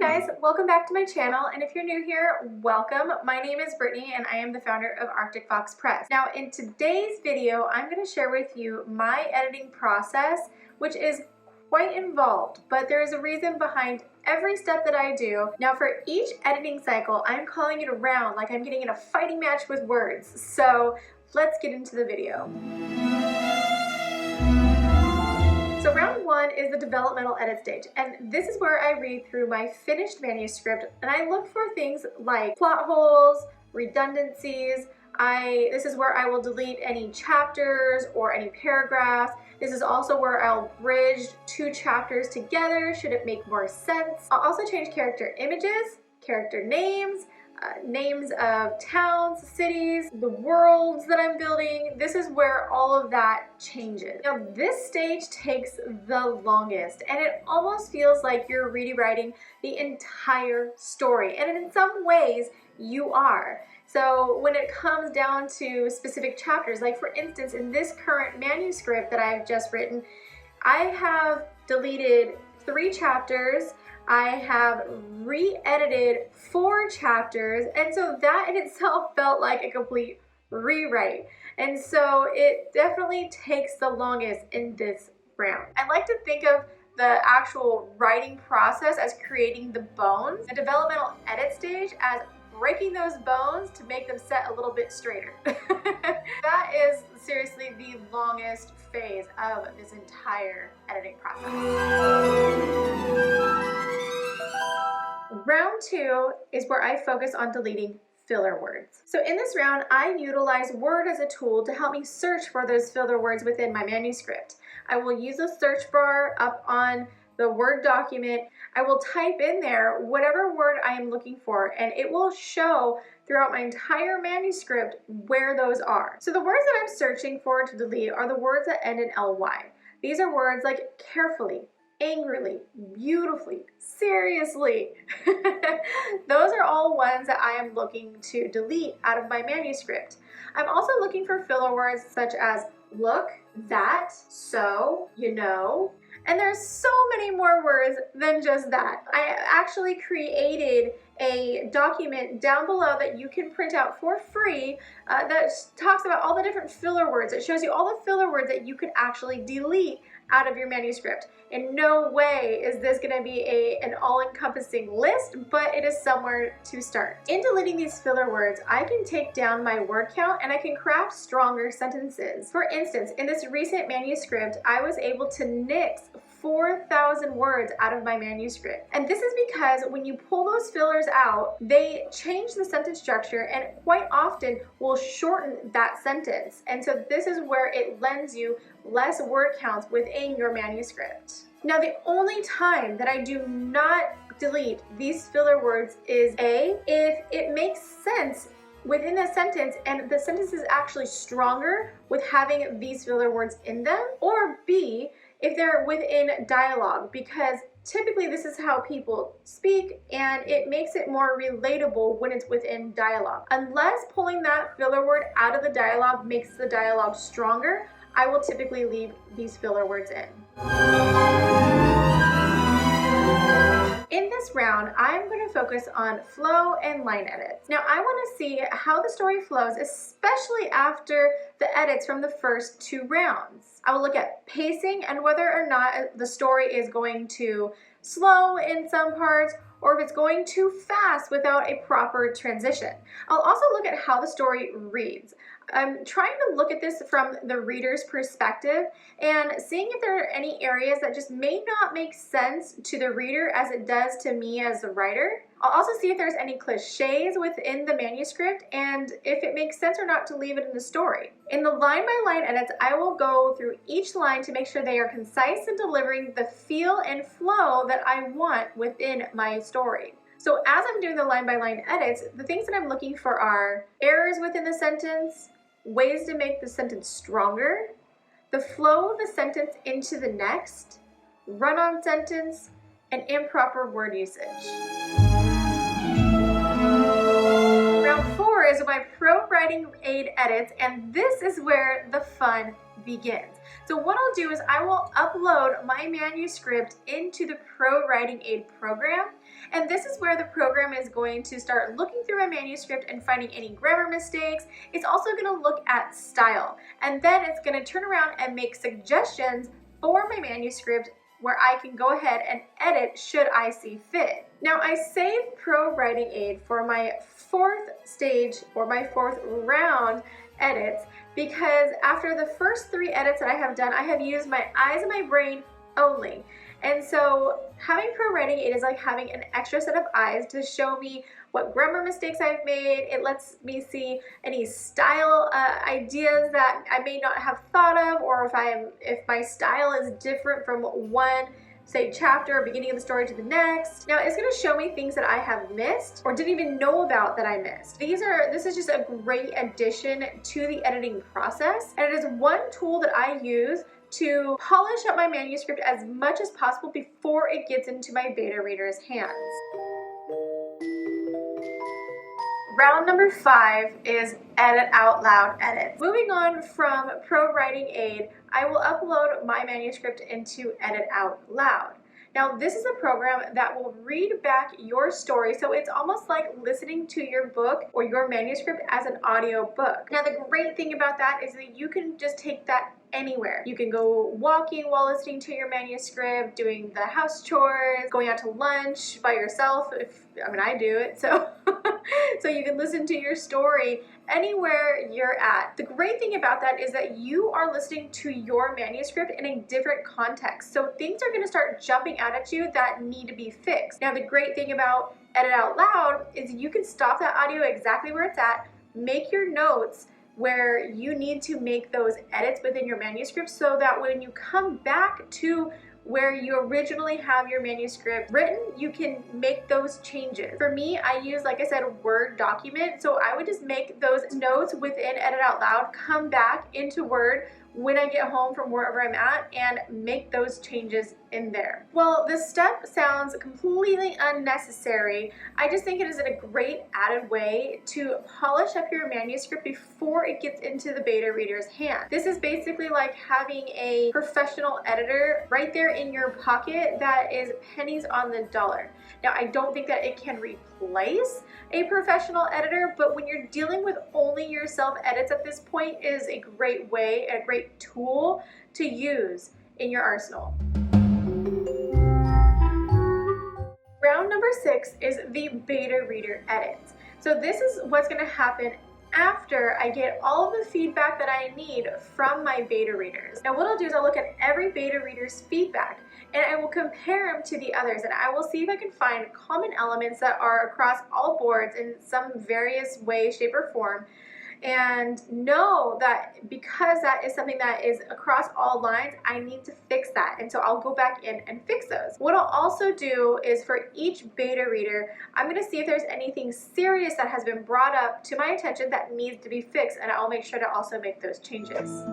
guys, welcome back to my channel, and if you're new here, welcome. My name is Brittany and I am the founder of Arctic Fox Press. Now in today's video, I'm going to share with you my editing process, which is quite involved, but there is a reason behind every step that I do. Now for each editing cycle, I'm calling it a round, like I'm getting in a fighting match with words. So let's get into the video. So round one is the developmental edit stage, and this is where I read through my finished manuscript and I look for things like plot holes, redundancies. This is where I will delete any chapters or any paragraphs. This is also where I'll bridge two chapters together should it make more sense. I'll also change character images, character names, names of towns, cities, the worlds that I'm building. This is where all of that changes. Now this stage takes the longest and it almost feels like you're rewriting the entire story, and in some ways you are. So when it comes down to specific chapters, like for instance in this current manuscript that I've just written, I have deleted 3 chapters, I have re-edited 4 chapters, and so that in itself felt like a complete rewrite. And so it definitely takes the longest in this round. I like to think of the actual writing process as creating the bones, the developmental edit stage as breaking those bones to make them set a little bit straighter. That is seriously the longest phase of this entire editing process. Round 2 is where I focus on deleting filler words. So in this round, I utilize Word as a tool to help me search for those filler words within my manuscript. I will use a search bar up on the Word document. I will type in there whatever word I am looking for, and it will show throughout my entire manuscript where those are. So the words that I'm searching for to delete are the words that end in ly. These are words like carefully, angrily, beautifully, seriously. Those are all ones that I am looking to delete out of my manuscript. I'm also looking for filler words such as look, that, so, you know, and there's so many more words than just that. I actually created a document down below that you can print out for free that talks about all the different filler words. It shows you all the filler words that you could actually delete out of your manuscript. In no way is this going to be an all-encompassing list, but it is somewhere to start. In deleting these filler words, I can take down my word count and I can craft stronger sentences. For instance, in this recent manuscript, I was able to nix 4,000 words out of my manuscript. And this is because when you pull those fillers out, they change the sentence structure and quite often will shorten that sentence. And so this is where it lends you less word counts within your manuscript. Now the only time that I do not delete these filler words is A, if it makes sense within a sentence and the sentence is actually stronger with having these filler words in them, or B, if they're within dialogue, because typically this is how people speak and it makes it more relatable when it's within dialogue. Unless pulling that filler word out of the dialogue makes the dialogue stronger, I will typically leave these filler words in. In this round, I'm going to focus on flow and line edits. Now, I want to see how the story flows, especially after the edits from the first 2 rounds. I will look at pacing and whether or not the story is going to slow in some parts or if it's going too fast without a proper transition. I'll also look at how the story reads. I'm trying to look at this from the reader's perspective and seeing if there are any areas that just may not make sense to the reader as it does to me as the writer. I'll also see if there's any cliches within the manuscript and if it makes sense or not to leave it in the story. In the line-by-line edits, I will go through each line to make sure they are concise and delivering the feel and flow that I want within my story. So as I'm doing the line-by-line edits, the things that I'm looking for are errors within the sentence, ways to make the sentence stronger, the flow of the sentence into the next, run-on sentence, and improper word usage. Round 4 is my pro writing aid edits, and this is where the fun begins. So what I'll do is I will upload my manuscript into the Pro Writing Aid program, and this is where the program is going to start looking through my manuscript and finding any grammar mistakes. It's also going to look at style, and then it's going to turn around and make suggestions for my manuscript where I can go ahead and edit should I see fit. Now, I saved Pro Writing Aid for my 4th stage or my 4th round edits because after the first 3 edits that I have done, I have used my eyes and my brain only. And so having Pro Writing Aid is like having an extra set of eyes to show me what grammar mistakes I've made. It lets me see any style ideas that I may not have thought of, or if my style is different from one, say, chapter or beginning of the story to the next. Now it's going to show me things that I have missed or didn't even know about that I missed. This is just a great addition to the editing process, and it is one tool that I use to polish up my manuscript as much as possible before it gets into my beta reader's hands. Round number 5 is edit out loud edits. Moving on from Pro Writing Aid, I will upload my manuscript into Edit Out Loud. Now, this is a program that will read back your story, so it's almost like listening to your book or your manuscript as an audio book. Now, the great thing about that is that you can just take that anywhere. You can go walking while listening to your manuscript, doing the house chores, going out to lunch by yourself, I do it, so so you can listen to your story anywhere you're at. The great thing about that is that you are listening to your manuscript in a different context, so things are going to start jumping out at you that need to be fixed. Now, the great thing about Edit Out Loud is you can stop that audio exactly where it's at, make your notes where you need to make those edits within your manuscript so that when you come back to where you originally have your manuscript written, you can make those changes. For me, I use, like I said, a Word document, so I would just make those notes within Edit Out Loud, come back into Word when I get home from wherever I'm at and make those changes in there. Well, this step sounds completely unnecessary. I just think it is a great added way to polish up your manuscript before it gets into the beta reader's hand. This is basically like having a professional editor right there in your pocket that is pennies on the dollar. Now, I don't think that it can replace a professional editor, but when you're dealing with only your self edits at this point, it is a great way, a great tool to use in your arsenal. Round number 6 is the beta reader edits. So this is what's going to happen after I get all of the feedback that I need from my beta readers. Now what I'll do is I'll look at every beta reader's feedback and I will compare them to the others, and I will see if I can find common elements that are across all boards in some various way, shape, or form, and know that because that is something that is across all lines, I need to fix that. And so I'll go back in and fix those. What I'll also do is for each beta reader, I'm going to see if there's anything serious that has been brought up to my attention that needs to be fixed, and I'll make sure to also make those changes.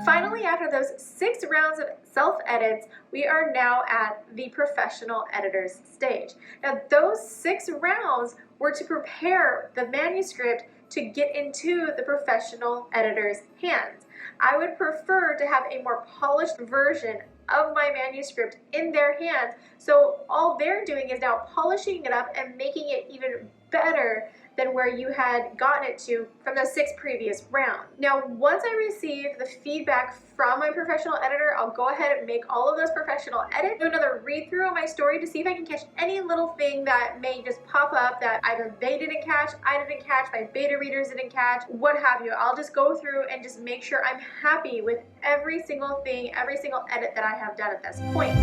Finally, after those 6 rounds of self-edits, we are now at the professional editor's stage. Now, those 6 rounds were to prepare the manuscript to get into the professional editor's hands. I would prefer to have a more polished version of my manuscript in their hands, so all they're doing is now polishing it up and making it even better than where you had gotten it to from the 6 previous rounds. Now, once I receive the feedback from my professional editor, I'll go ahead and make all of those professional edits, do another read through of my story to see if I can catch any little thing that may just pop up that either they didn't catch, I didn't catch, my beta readers didn't catch, what have you. I'll just go through and just make sure I'm happy with every single thing, every single edit that I have done at this point.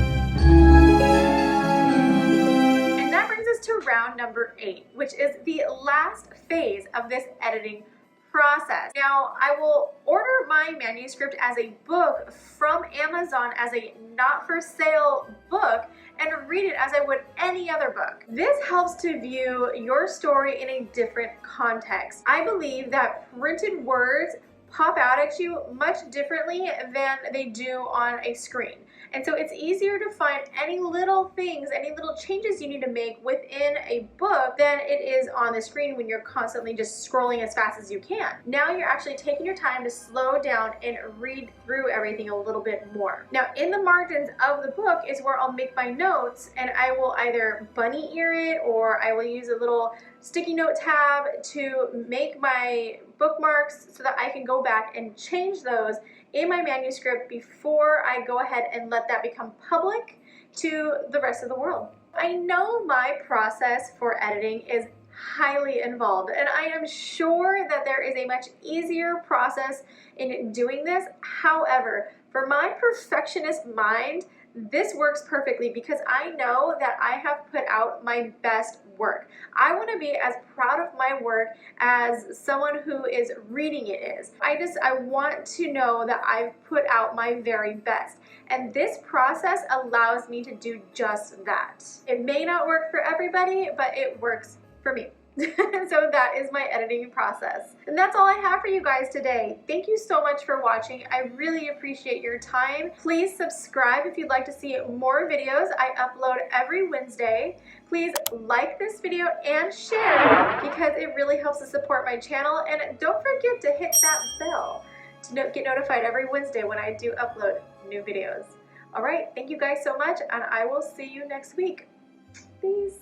That brings us to round number 8, which is the last phase of this editing process. Now, I will order my manuscript as a book from Amazon as a not-for-sale book and read it as I would any other book. This helps to view your story in a different context. I believe that printed words pop out at you much differently than they do on a screen. And so it's easier to find any little things, any little changes you need to make within a book than it is on the screen when you're constantly just scrolling as fast as you can. Now you're actually taking your time to slow down and read through everything a little bit more. Now in the margins of the book is where I'll make my notes, and I will either bunny ear it or I will use a little sticky note tab to make my bookmarks so that I can go back and change those in my manuscript before I go ahead and let that become public to the rest of the world. I know my process for editing is highly involved, and I am sure that there is a much easier process in doing this. However, for my perfectionist mind, this works perfectly because I know that I have put out my best work. I want to be as proud of my work as someone who is reading it is. I want to know that I've put out my very best. And this process allows me to do just that. It may not work for everybody, but it works for me. So that is my editing process. And that's all I have for you guys today. Thank you so much for watching. I really appreciate your time. Please subscribe if you'd like to see more videos. I upload every Wednesday. Please like this video and share because it really helps to support my channel. And don't forget to hit that bell to get notified every Wednesday when I do upload new videos. All right, thank you guys so much, and I will see you next week. Peace.